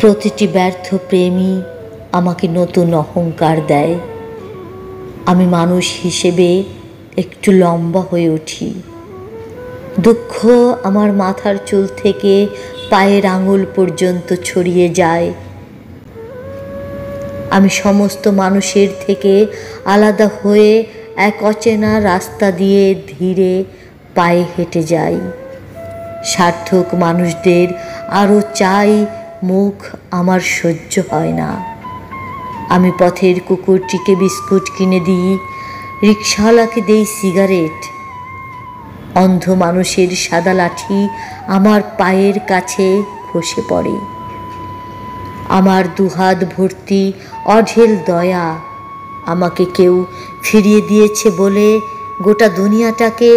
প্রতিটি ব্যর্থ প্রেমই আমাকে নতুন অহংকার দেয়। আমি মানুষ হিসেবে একটু লম্বা হয়ে উঠি। দুঃখ আমার মাথার চুল থেকে পায়ের আঙুল পর্যন্ত ছড়িয়ে যায়। আমি সমস্ত মানুষের থেকে আলাদা হয়ে এক অচেনা রাস্তা দিয়ে ধীরে পায়ে হেঁটে যাই। সার্থক মানুষদের আরও চাই, মুখ আমার সহ্য হয় না। আমি পথের কুকুরটিকে বিস্কুট কিনে দিই, রিকশাওয়ালাকে দেই সিগারেট। অন্ধ মানুষের সাদা লাঠি আমার পায়ের কাছে খসে পড়ে। আমার দুহাত ভর্তি অঢেল দয়া। আমাকে কেউ ফিরিয়ে দিয়েছে বলে গোটা দুনিয়াটাকে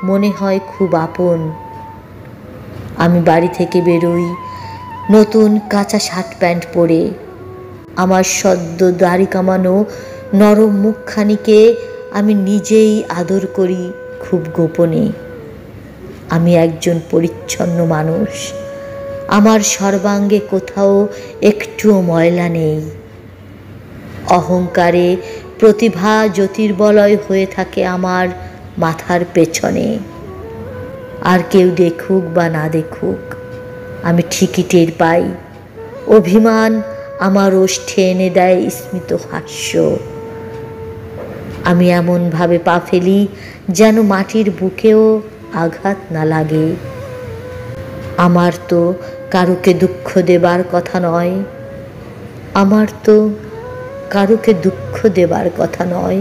মনে হয় খুব আপন। আমি বাড়ি থেকে বেরোই নতুন কাঁচা শার্ট প্যান্ট পরে। আমার সদ্য দাড়ি কামানো নরম মুখখানিকে আমি নিজেই আদর করি খুব গোপনে। আমি একজন পরিচ্ছন্ন মানুষ। আমার সর্বাঙ্গে কোথাও একটুও ময়লা নেই। অহংকারে প্রতিভা জ্যোতির্বলয় হয়ে থাকে আমার মাথার পেছনে। আর কেউ দেখুক বা না দেখুক, আমি ঠিকই টের পাই। অভিমান আমার ওষ্ঠে এনে দেয় স্মিত হাস্য। আমি এমনভাবে পা ফেলি যেন মাটির বুকেও আঘাত না লাগে। আমার তো কারুকে দুঃখ দেবার কথা নয়। আমার তো কারুকে দুঃখ দেবার কথা নয়।